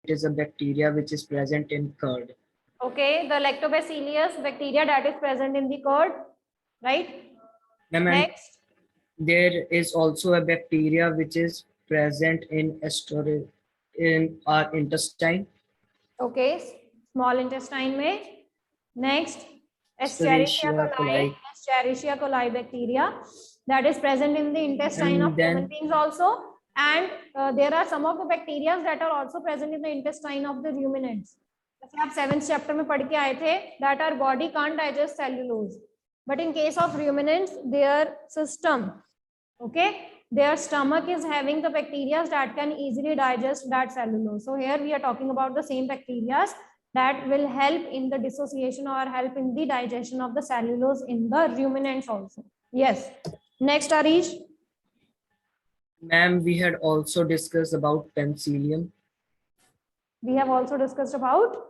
it is a bacteria which is present in curd. Okay, the lactobacillus bacteria that is present in the curd, right? Ma'am, and Next. there is also a bacteria which is present in our intestine. Okay, small intestine में. Next, Escherichia coli. Escherichia coli bacteria that is present in the intestine of human beings also, and there are some of the bacteria that are also present in the intestine of the ruminants. जैसे आप 7th chapter में पढ़ के आए थे that our body can't digest cellulose, but in case of ruminants their system, okay, their stomach is having the bacteria that can easily digest that cellulose. So here we are talking about the same bacteria that will help in the dissociation or help in the digestion of the cellulose in the ruminants also. Yes. Next, Arish. Ma'am, we had also discussed about penicillium. We have also discussed about.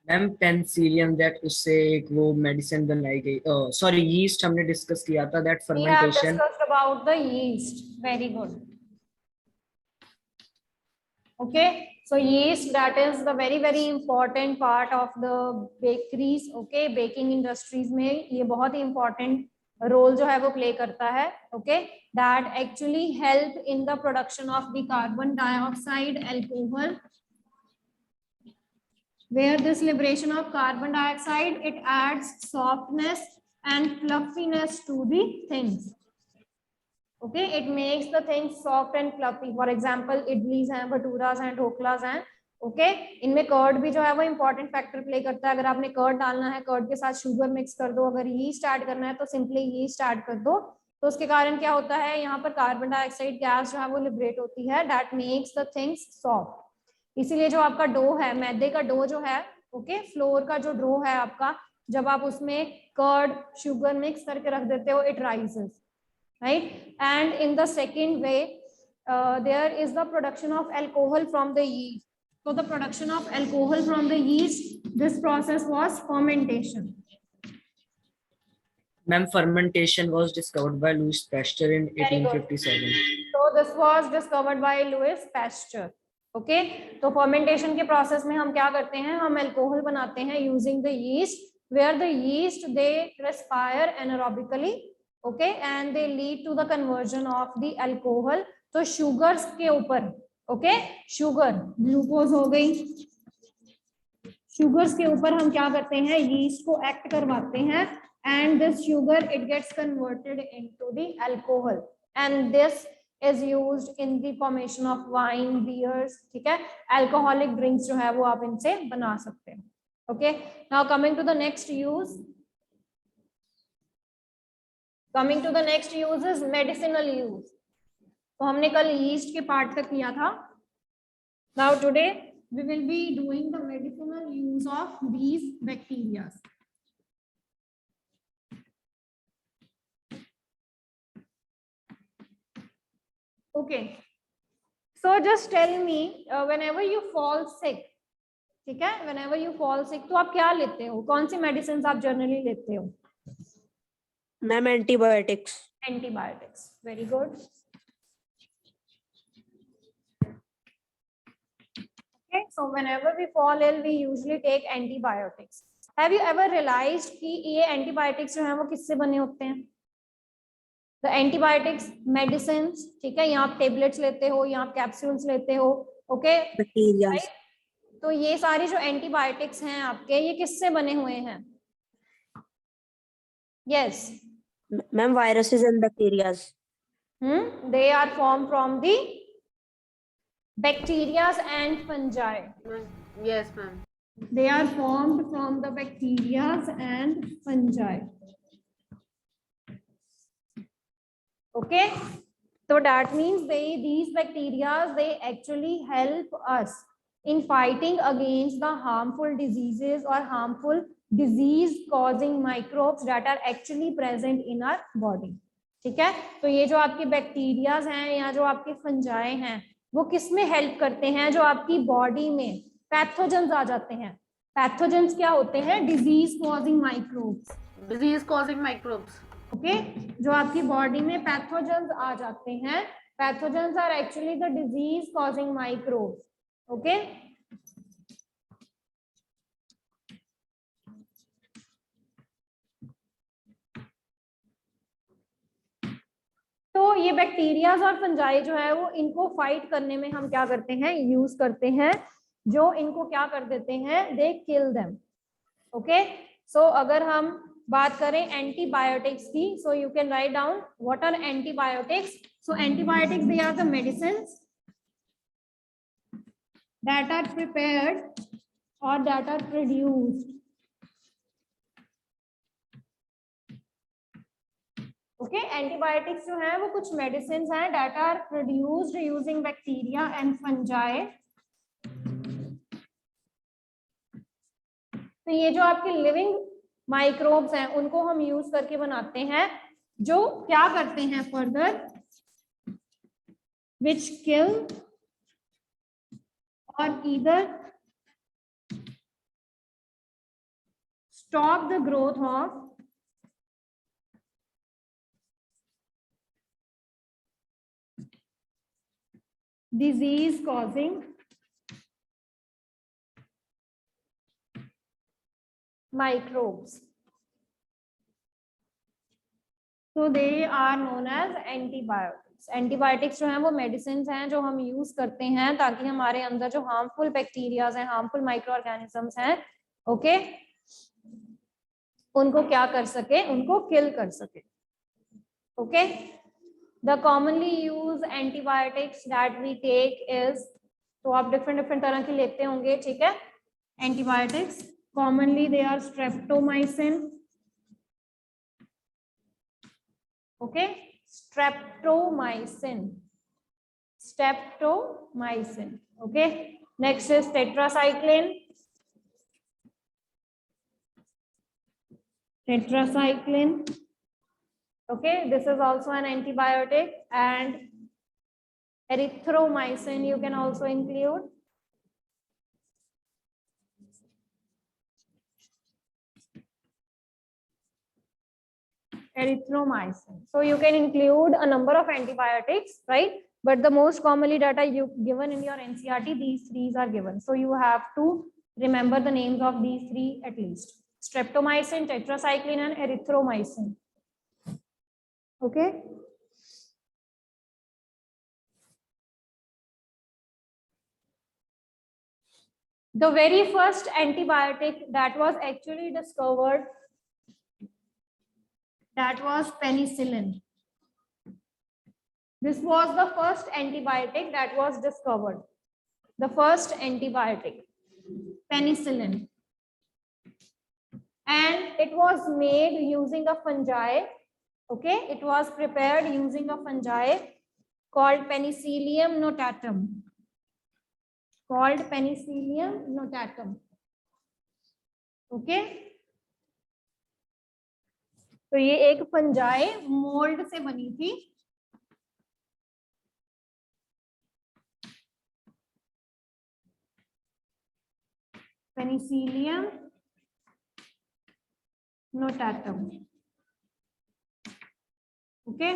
Ma'am Penicillium that उससे एक वो medicine बनाई गई sorry yeast हमने discuss किया था that fermentation. We have discussed about the yeast. Very good. Okay, so yeast, that is the very important part of the bakeries. Okay, baking industries में ये बहुत ही important role जो है वो play करता है. Okay, that actually help in the production of the carbon dioxide alcohol, where this liberation of carbon dioxide, it adds softness and fluffiness to the things. Okay, it makes the things soft and fluffy. For example, idlis हैं, भटूरास हैं, ढोकलास हैं. Okay, इनमें curd भी जो है वो important factor play करता है. अगर आपने कर्ड डालना है, कर्ड के साथ शुगर मिक्स कर दो. अगर yeast ऐड करना है तो सिंपली yeast ऐड कर दो. तो उसके कारण क्या होता है, यहाँ पर कार्बन डाइऑक्साइड गैस जो है वो लिबरेट होती है. That makes the things soft. इसीलिए जो आपका डो है, मैदे का डो जो है, ओके, फ्लोर का जो डो है आपका, जब आप उसमें कर्ड शुगर मिक्स करके रख देते हो, it rises, right? And in the second way, there is the production of alcohol from the yeast. So the production of alcohol from the yeast, this process was fermentation. Ma'am, fermentation was discovered by Louis Pasteur in 1857. So this was discovered by Louis Pasteur. Okay, तो fermentation के process में हम क्या करते हैं, हम alcohol बनाते हैं using the yeast, where the yeast they respire anaerobically. Okay, and they lead to the conversion of the alcohol. तो sugars के ऊपर, okay, sugar, glucose हो गई, sugars के ऊपर हम क्या करते हैं, yeast को act करवाते हैं, and this sugar it gets converted into the alcohol, and this is used in the formation of wine, beers. ठीक है, alcoholic drinks जो है वो आप इनसे बना सकते हैं. Okay, now coming to the next use. Coming to the next use is medicinal use. तो हमने कल yeast के part तक किया था. Now today we will be doing the medicinal use of these bacteria. Okay, so just tell me, whenever you fall sick, ठीक है, whenever you fall sick, तो आप क्या लेते हो, कौन सी medicines आप generally लेते हो? Ma'am antibiotics. Antibiotics. Very good. Okay, so whenever we fall ill, we usually take antibiotics. Have you ever realized कि ये antibiotics जो हैं वो किससे बने होते हैं? The antibiotics medicines, ठीक है, यहाँ आप tablets लेते हो, यहाँ आप capsules लेते हो, okay? बैक्टीरिया. Right? तो ये सारी जो antibiotics हैं आपके, ये किससे बने हुए हैं? Yes. Ma'am viruses and bacteria. They are formed from the bacteria and fungi. Yes, ma'am. They are formed from the bacteria and fungi. Okay, so that means these bacteria, they actually help us in fighting against the harmful diseases or harmful disease causing microbes that are actually present in our body. ठीक है, तो ये जो आपके bacterias हैं या जो आपके फंजाई हैं, वो किस में हेल्प करते हैं, जो आपकी बॉडी में पैथोजेंस आ जाते हैं. पैथोजेंस क्या होते हैं? Disease causing microbes. Disease causing microbes. Okay, जो आपकी बॉडी में पैथोजेंस आ जाते हैं, pathogens are actually the disease causing microbes. Okay तो ये बैक्टीरियाज और फंजाई जो है वो इनको फाइट करने में हम क्या करते हैं, यूज करते हैं, जो इनको क्या कर देते हैं, दे किल देम। ओके सो अगर हम बात करें एंटीबायोटिक्स की, so you can write down what are antibiotics. So antibiotics they are the medicines that are prepared or that are produced, okay antibiotics जो है वो कुछ मेडिसिन हैं that are produced using bacteria and fungi। तो ये जो आपके living microbes हैं उनको हम यूज करके बनाते हैं, जो क्या करते हैं further, which kill or either stop the growth of disease causing microbes. So they are known as antibiotics. Antibiotics जो हैं वो मेडिसिन हैं जो हम यूज करते हैं ताकि हमारे अंदर जो हार्मफुल बैक्टीरियाज हैं, हार्मफुल माइक्रो ऑर्गेनिजम्स हैं, ओके उनको क्या कर सके, उनको किल कर सके। Okay the commonly use antibiotics that we take is, तो आप डिफरेंट तरह की लेते होंगे, ठीक है। Antibiotics commonly they are streptomycin, okay streptomycin, okay next is tetracycline, okay this is also an antibiotic, and erythromycin you can also include, erythromycin. So you can include a number of antibiotics, right? But the most commonly data you given in your NCERT, these three are given. So you have to remember the names of these three at least: streptomycin, tetracycline, and erythromycin. Okay. The very first antibiotic that was actually discovered, that was penicillin. This was the first antibiotic that was discovered. The first antibiotic, penicillin. And it was made using a fungi. Okay, it was prepared using a fungi called Penicillium notatum. Okay. तो ये एक fungi mould से बनी थी, Penicillium notatum, okay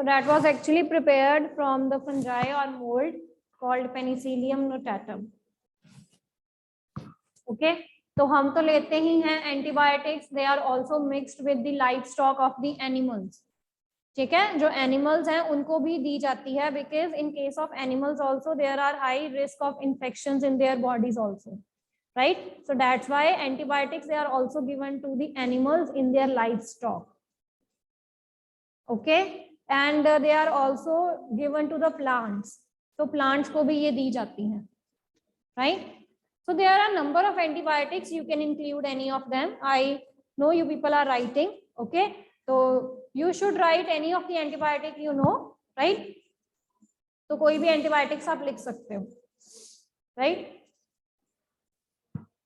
So that was actually prepared from the fungi or mold called Penicillium notatum. Okay, तो हम तो लेते ही हैं antibiotics, they are also mixed with the livestock of the animals. ठीक है, जो एनिमल्स हैं उनको भी दी जाती है, because in case of animals also there are high risk of infections in their bodies also, right? So that's why antibiotics they are also given to the animals in their livestock. Okay. And they are also given to the plants. So plants को भी ये दी जाती हैं, right? So there are a number of antibiotics. You can include any of them. I know you people are writing. Okay, so you should write any of the antibiotic you know, right? तो कोई भी antibiotics आप लिख सकते हो, right?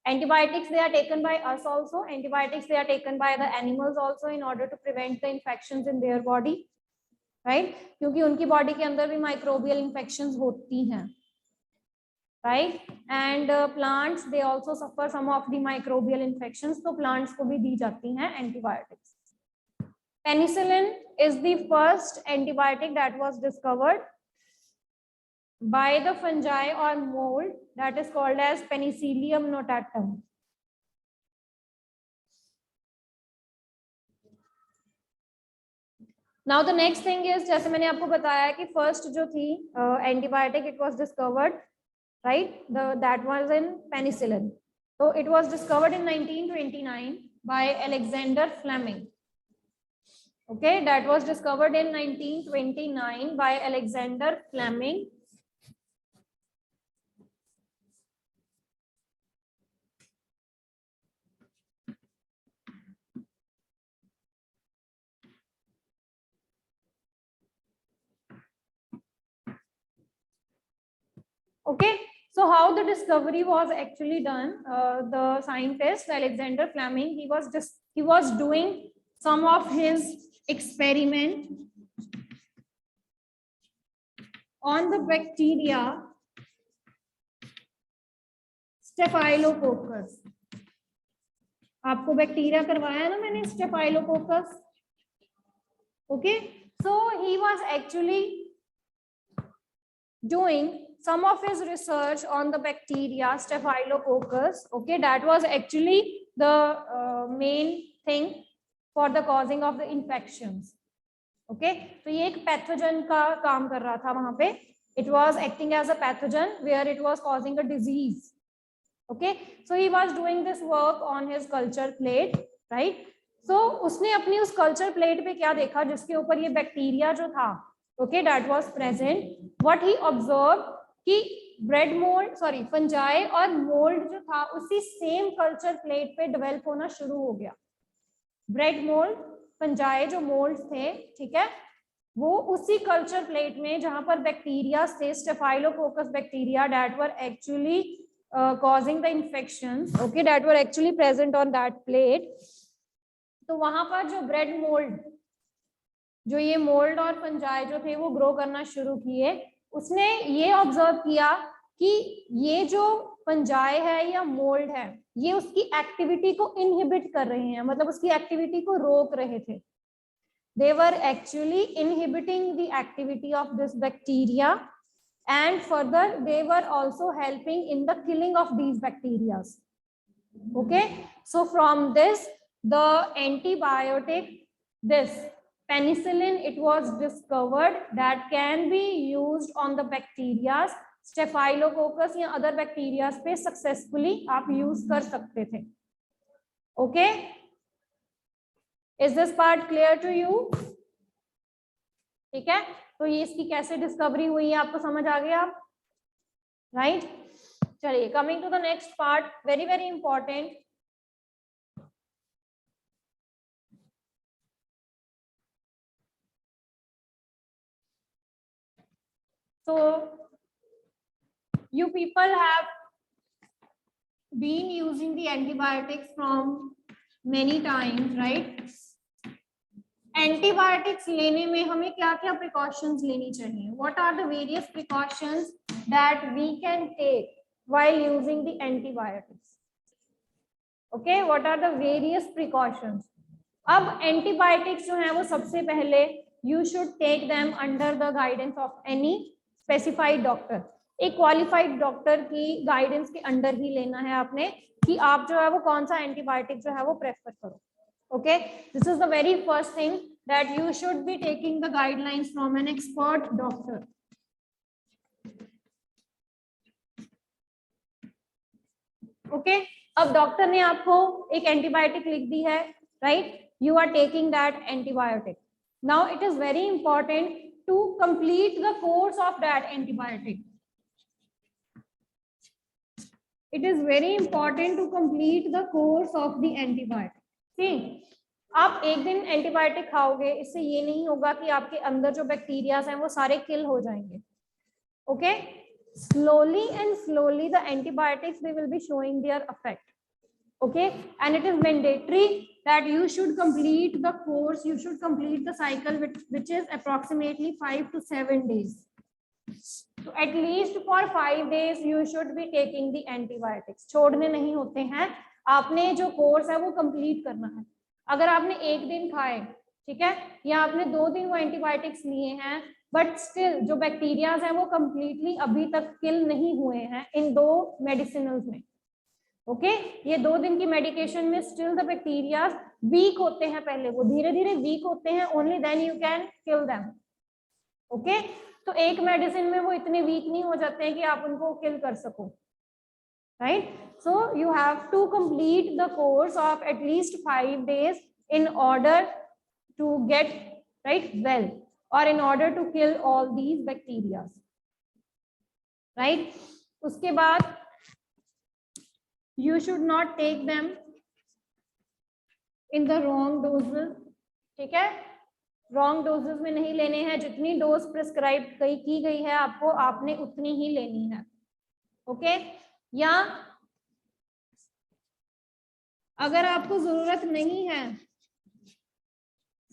Antibiotics, they are taken by us also. Antibiotics, they are taken by the animals also in order to prevent the infections in their body, right? क्योंकि उनकी body के अंदर भी microbial infections होती हैं, right? And plants, they also suffer some of the microbial infections, तो plants को भी दी जाती हैं antibiotics. Penicillin is the first antibiotic that was discovered by the fungi or mold that is called as Penicillium notatum. Now the next thing is, जैसे मैंने आपको बताया कि first जो थी antibiotic, it was discovered, right? That was in penicillin. So it was discovered in 1929 by Alexander Fleming. Okay, that was discovered in 1929 by Alexander Fleming. Okay, so how the discovery was actually done? The scientist Alexander Fleming, he was doing some of his experiment on the bacteria Staphylococcus. आपको bacteria करवाया ना मैंने, Staphylococcus. Okay, so he was actually doing some of his research on the bacteria Staphylococcus. Okay, that was actually the main thing for the causing of the infections. Okay, so ये एक pathogen का काम कर रहा था वहाँ पे. It was acting as a pathogen where it was causing a disease. Okay, so he was doing this work on his culture plate, right? So उसने अपनी उस culture plate पे क्या देखा जिसके ऊपर ये bacteria जो था, okay, that was present. What he observed कि bread mold, sorry, fungi और mold जो था उसी same culture plate पे develop होना शुरू हो गया. Bread mold, fungi जो molds थे, ठीक है, वो उसी culture plate में जहां पर bacteria थे, Staphylococcus bacteria that were actually causing the infections, okay, that were actually present on that plate. तो वहां पर जो bread mold, जो ये mold और fungi जो थे वो grow करना शुरू किए, उसने ये ऑब्जर्व किया कि ये जो फंजाई है या मोल्ड है ये उसकी एक्टिविटी को इनहिबिट कर रहे हैं, मतलब उसकी एक्टिविटी को रोक रहे थे. They were actually inhibiting the activity of this bacteria and further they were also helping in the killing of these bacteria. Okay, so from this the antibiotic, this penicillin, it was discovered that can be used on the bacteria Staphylococcus या other bacteria पे successfully आप use कर सकते थे. Okay, is this part clear to you? ठीक है, तो ये इसकी कैसे डिस्कवरी हुई है आपको समझ आ गया, right? चलिए, coming to the next part, very very important. So you people have been using the antibiotics from many times, right? Antibiotics लेने में हमें क्या क्या precautions लेनी चाहिए? What are the various precautions that we can take while using the antibiotics? Okay, what are the various precautions? अब antibiotics जो हैं वो सबसे पहले you should take them under the guidance of any specified doctor. एक qualified doctor की guidance के under ही लेना है आपने कि आप जो है वो कौन सा एंटीबायोटिक जो है वो प्रेफर करो. Okay, this is the very first thing that you should be taking the guidelines from an expert doctor. Okay, अब डॉक्टर ने आपको एक एंटीबायोटिक लिख दी है, right? You are taking that antibiotic. Now it is very important to complete the course of that antibiotic. It is very important to complete the course of the antibiotic. ठीक, आप एक दिन एंटीबायोटिक खाओगे इससे ये नहीं होगा कि आपके अंदर जो बैक्टीरियाज हैं वो सारे किल हो जाएंगे. Okay, slowly and slowly the antibiotics they will be showing their effect. Okay, and it is mandatory that you should complete the course, you should complete the cycle, which is approximately 5 to 7 days. So at least for 5 days you should be taking the antibiotics. छोड़ने नहीं होते हैं, आपने जो course है वो complete करना है. अगर आपने एक दिन खाए, ठीक है, या आपने 2 दिन वो एंटीबायोटिक्स लिए हैं, बट स्टिल जो बैक्टीरियाज हैं वो कंप्लीटली अभी तक किल नहीं हुए हैं इन 2 मेडिसिनल्स में. ओके, ये 2 दिन की मेडिकेशन में स्टिल द बैक्टीरियाज वीक होते हैं, पहले वो धीरे धीरे वीक होते हैं, only then you can kill them. Okay, तो एक मेडिसिन में वो इतने वीक नहीं हो जाते हैं कि आप उनको किल कर सको. Right, so you have to complete the course of at least 5 days in order to get right well, or in order to kill all these bacteria. Right, उसके बाद you should not take them in the wrong doses. ठीक है, wrong doses में नहीं लेने हैं. जितनी dose prescribe की गई है आपको, आपने उतनी ही लेनी है. ओके, या अगर आपको जरूरत नहीं है,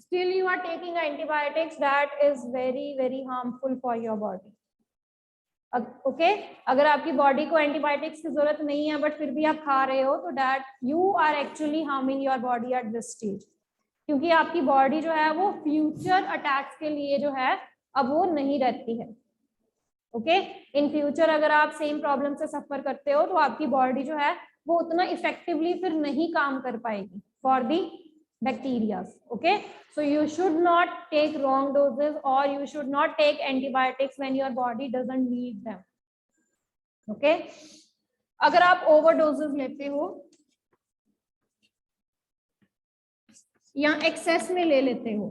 still you are taking antibiotics, that is very very harmful for your body. Okay, अगर आपकी बॉडी को एंटीबायोटिक्स की जरूरत नहीं है बट फिर भी आप खा रहे हो, तो that you are actually harming your body at this stage. क्योंकि आपकी बॉडी जो है वो फ्यूचर अटैक्स के लिए जो है अब वो नहीं रहती है. ओके, इन फ्यूचर अगर आप सेम प्रॉब्लम से सफर करते हो तो आपकी बॉडी जो है वो उतना इफेक्टिवली फिर नहीं काम कर पाएगी for the bacteria. Okay, so you should not take wrong doses, or you should not take antibiotics when your body doesn't need them. Okay, अगर आप overdoses लेते हो या excess में ले लेते हो,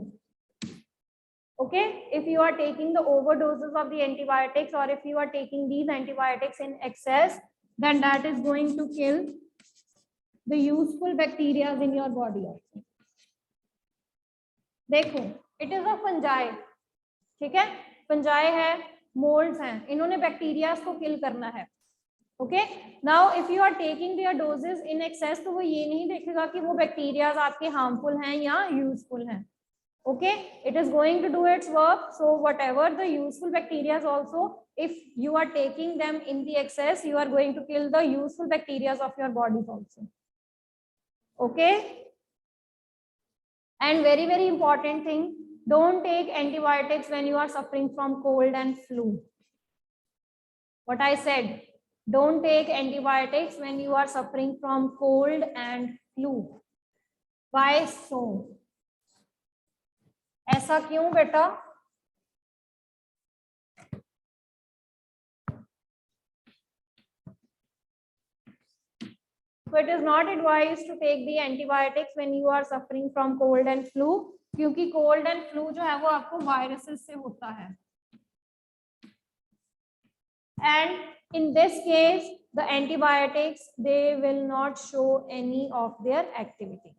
okay, if you are taking the overdoses of the antibiotics, or if you are taking these antibiotics in excess, then that is going to kill the useful bacteria in your body also. देखो, it is a fungi. ठीक है, fungi है, moulds हैं, इन्होंने bacteria को kill करना है. Okay, now if you are taking their doses in excess, तो वो ये नहीं देखेगा कि वो बैक्टीरिया आपके हार्मफुल हैं या यूजफुल हैं. Okay, it is going to do its work. So whatever the useful bacteria also, if you are taking them in the excess, you are going to kill the useful bacteria of your body also. Okay, and very very important thing, don't take antibiotics when you are suffering from cold and flu. What I said, don't take antibiotics when you are suffering from cold and flu. Why so? ऐसा क्यों बेटा? So it is not advised to take the antibiotics when you are suffering from cold and flu, क्योंकि cold and flu जो है वो आपको viruses से होता है. And in this case, the antibiotics, they will not show any of their activity.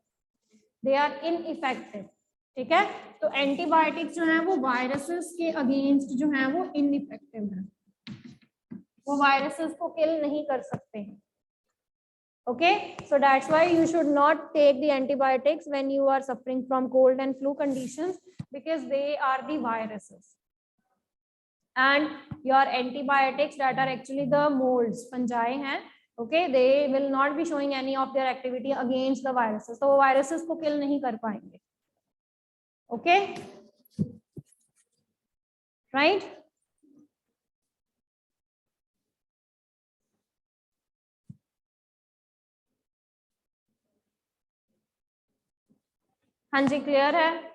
They are ineffective. ठीक है, तो antibiotics जो है वो viruses के against जो है वो ineffective है. वो viruses को kill नहीं कर सकते हैं. Okay, so that's why you should not take the antibiotics when you are suffering from cold and flu conditions, because they are the viruses. And your antibiotics that are actually the molds, fungi हैं, okay, they will not be showing any of their activity against the viruses. So viruses को kill नहीं कर पाएंगे. Okay, right? हाँ जी, clear है.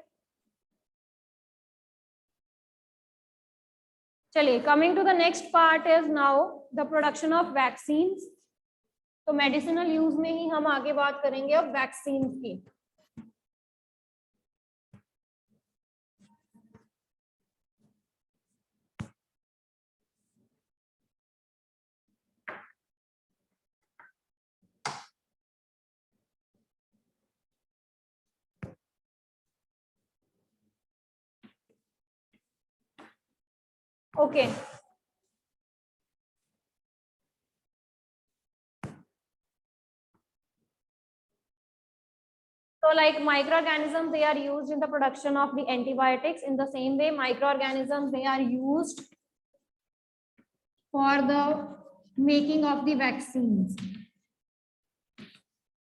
चलिए, coming to the next part is now the production of vaccines. तो medicinal use में ही हम आगे बात करेंगे अब वैक्सीन की. Okay. So like microorganisms, they are used in the production of the antibiotics. In the same way, microorganisms, they are used for the making of the vaccines.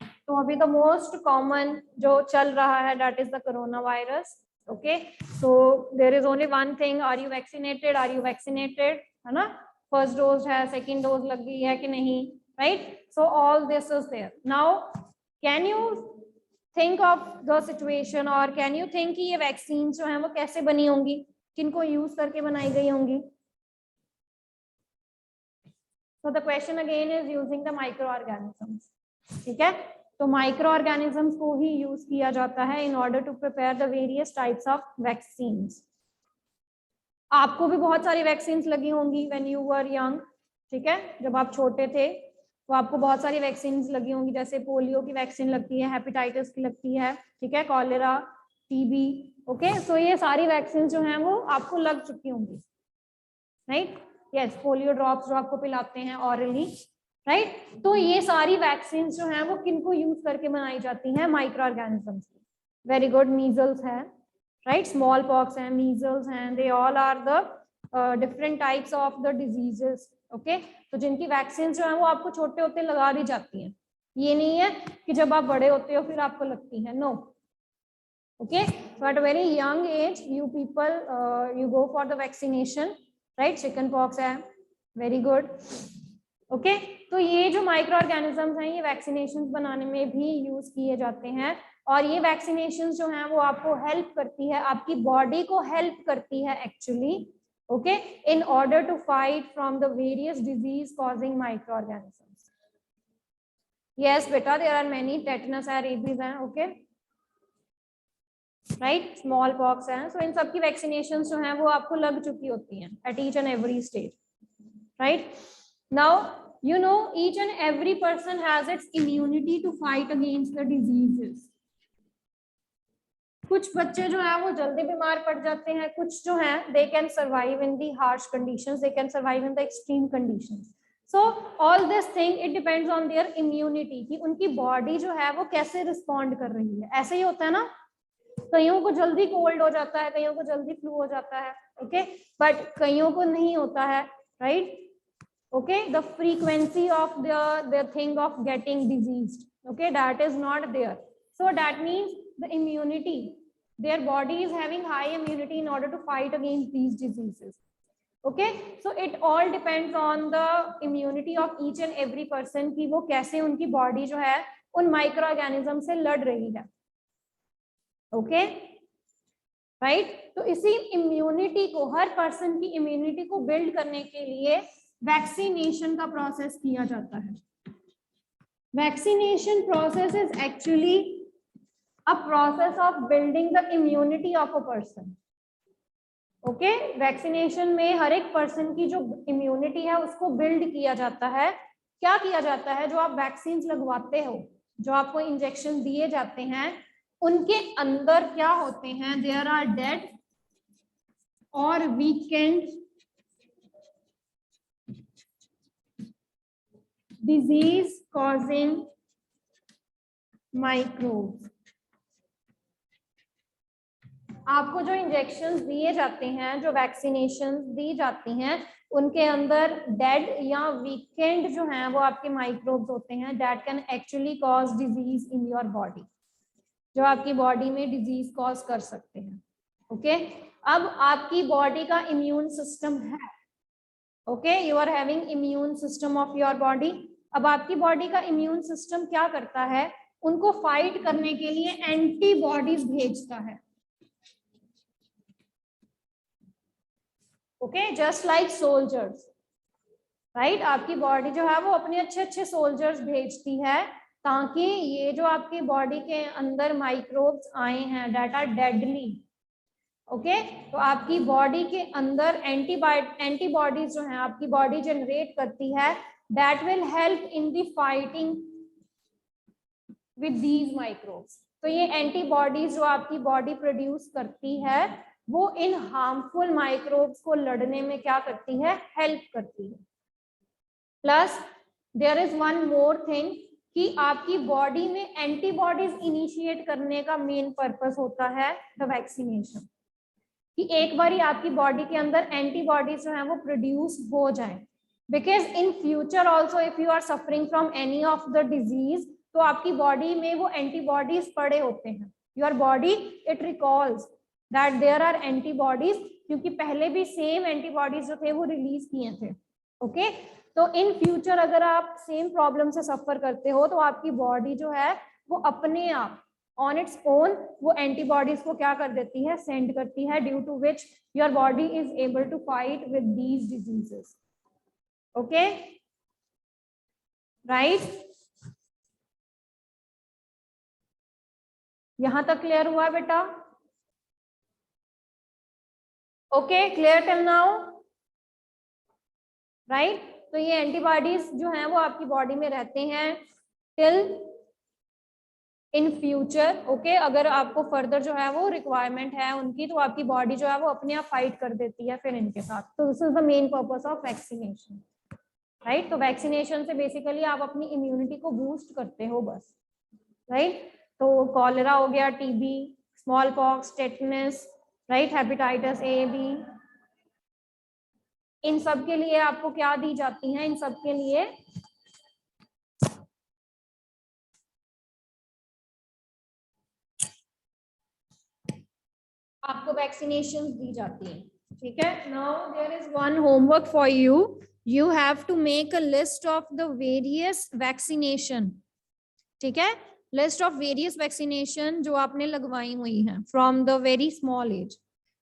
तो अभी the most common जो चल रहा है, that is the coronavirus. Okay, so there is only one thing: are you vaccinated? Are you vaccinated? है ना? First dose है, second dose लग गई है कि नहीं? Right? So all this is there. Now, can you think of the situation or can you think कि ये vaccines जो हैं वो कैसे बनी होंगी, किनको यूज करके बनाई गई होंगी? So the question again is using the microorganisms. ठीक है, तो microorganisms को ही यूज किया जाता है in order to prepare the various types of vaccines. आपको भी बहुत सारी vaccines लगी होंगी when you were young. ठीक है, जब आप छोटे थे तो आपको बहुत सारी वैक्सीन्स लगी होंगी, जैसे पोलियो की वैक्सीन लगती है, हेपेटाइटिस की लगती है, ठीक है, कॉलेरा, टीबी. ओके, सो ये सारी वैक्सीन जो हैं वो आपको लग चुकी होंगी, राइट? यस, पोलियो ड्रॉप्स जो आपको पिलाते हैं ऑरली, राइट? तो ये सारी वैक्सीन जो हैं वो किनको यूज करके बनाई जाती हैं? माइक्रो ऑर्गेनिजम्स की. Very good. मीजल्स है, राइट? स्मॉल पॉक्स है, मीजल्स हैं, they all are the different types of the diseases. Okay, तो जिनकी वैक्सीन जो है वो आपको छोटे होते लगा दी जाती हैं. ये नहीं है कि जब आप बड़े होते हो फिर आपको लगती है. No. Okay, so at a very young age you people you go for the vaccination, right? Chicken pox है, वेरी गुड. ओके, तो ये जो माइक्रो ऑर्गेनिजम्स हैं ये वैक्सीनेशन बनाने में भी यूज किए जाते हैं. और ये वैक्सीनेशन जो हैं वो आपको हेल्प करती है, आपकी बॉडी को हेल्प करती है actually. Okay, in order to fight from the various disease causing microorganisms. Yes beta, there are many. Tetanus है, rabies है, okay, right? Smallpox है. So इन सब की vaccinations जो हैं वो आपको लग चुकी होती हैं at each and every stage, right? Now you know each and every person has its immunity to fight against the diseases. कुछ बच्चे जो हैं वो जल्दी बीमार पड़ जाते हैं, कुछ जो हैं they can survive in the harsh conditions, they can survive in the extreme conditions. So all this thing it depends on their immunity कि उनकी बॉडी जो है वो कैसे रिस्पॉन्ड कर रही है. ऐसे ही होता है ना, कईयों को जल्दी कोल्ड हो जाता है, कईयों को जल्दी फ्लू हो जाता है, ओके, बट कईयों को नहीं होता है, right? Okay, the frequency of the thing of getting diseased, okay, that is not there. So that means the immunity, their body is having high immunity in order to fight against these diseases. Okay, so it all depends on the immunity of each and every person कि वो कैसे उनकी body जो है उन micro organism से लड़ रही है. Okay, right? तो इसी इम्यूनिटी को, हर पर्सन की इम्यूनिटी को बिल्ड करने के लिए वैक्सीनेशन का प्रोसेस किया जाता है. Vaccination process is actually a process of building the immunity of a person. Okay, vaccination में हर एक पर्सन की जो इम्यूनिटी है उसको बिल्ड किया जाता है. क्या किया जाता है? जो आप वैक्सीन लगवाते हो, जो आपको इंजेक्शन दिए जाते हैं, उनके अंदर क्या होते हैं? देयर आर डेड और वीकेंड डिजीज कॉजिंग माइक्रोब्स. आपको जो इंजेक्शंस दिए जाते हैं, जो वैक्सीनेशंस दी जाती हैं, उनके अंदर डेड या वीकेंड जो हैं वो आपके माइक्रोब्स होते हैं that can actually cause disease in your body, जो आपकी बॉडी में डिजीज कॉज कर सकते हैं. ओके, अब आपकी बॉडी का इम्यून सिस्टम है. Okay, you are having immune system of your body. अब आपकी बॉडी का इम्यून सिस्टम क्या करता है? उनको फाइट करने के लिए एंटीबॉडीज भेजता है. Okay, just like soldiers, right? आपकी बॉडी जो है वो अपने अच्छे अच्छे सोल्जर्स भेजती है ताकि ये जो आपकी बॉडी के अंदर माइक्रोब्स आए हैं दैट आर डेडली, ओके, तो आपकी बॉडी के अंदर एंटीबॉडीज जो हैं आपकी बॉडी जनरेट करती है that will help in the fighting with these microbes. तो ये एंटीबॉडीज जो आपकी बॉडी प्रोड्यूस करती है वो इन हार्मफुल माइक्रोब्स को लड़ने में क्या करती है? हेल्प करती है. Plus there is one more thing कि आपकी बॉडी में एंटीबॉडीज इनिशिएट करने का मेन पर्पस होता है द वैक्सीनेशन, कि एक बार ही आपकी बॉडी के अंदर एंटीबॉडीज जो है वो प्रोड्यूस हो जाए, because in future also if you are suffering from any of the disease, तो आपकी बॉडी में वो एंटीबॉडीज पड़े होते हैं, your body it recalls that there are antibodies, क्योंकि पहले भी सेम एंटीबॉडीज जो थे वो रिलीज किए थे। ओके, तो इन फ्यूचर अगर आप सेम प्रॉब्लम से सफर करते हो तो आपकी बॉडी जो है वो अपने आप ऑन इट्स ओन वो एंटीबॉडीज को क्या कर देती है, सेंड करती है, due to which your body is able to fight with these diseases. Okay, right, यहां तक क्लियर हुआ बेटा? Okay, clear till now, right? तो ये एंटीबॉडीज जो हैं वो आपकी बॉडी में रहते हैं टिल इन फ्यूचर। ओके, अगर आपको फर्दर जो है वो रिक्वायरमेंट है उनकी, तो आपकी बॉडी जो है वो अपने आप फाइट कर देती है फिर इनके साथ। तो this is the main purpose of vaccination, right? तो वैक्सीनेशन से बेसिकली आप अपनी इम्यूनिटी को बूस्ट करते हो बस, राइट? तो कॉलेरा हो गया, TB, smallpox, tetanus, right, hepatitis A, B, इन सब के लिए आपको क्या दी जाती हैं? इन सब के लिए आपको वैक्सीनेशन दी जाती हैं, ठीक है? Now there is one homework for you, you have to make a list of the various vaccination, ठीक है? लिस्ट ऑफ वेरियस वैक्सीनेशन जो आपने लगवाई हुई हैं from the very small age,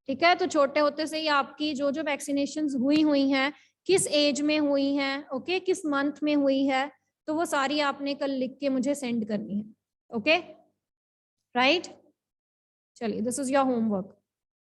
ठीक है? तो छोटे होते से ही आपकी जो जो वैक्सीनेशन हुई हैं, किस एज में हुई हैं, ओके, किस मंथ में हुई है, तो वो सारी आपने कल लिख के मुझे सेंड करनी है। Okay, right? चलिए, दिस इज योर होमवर्क।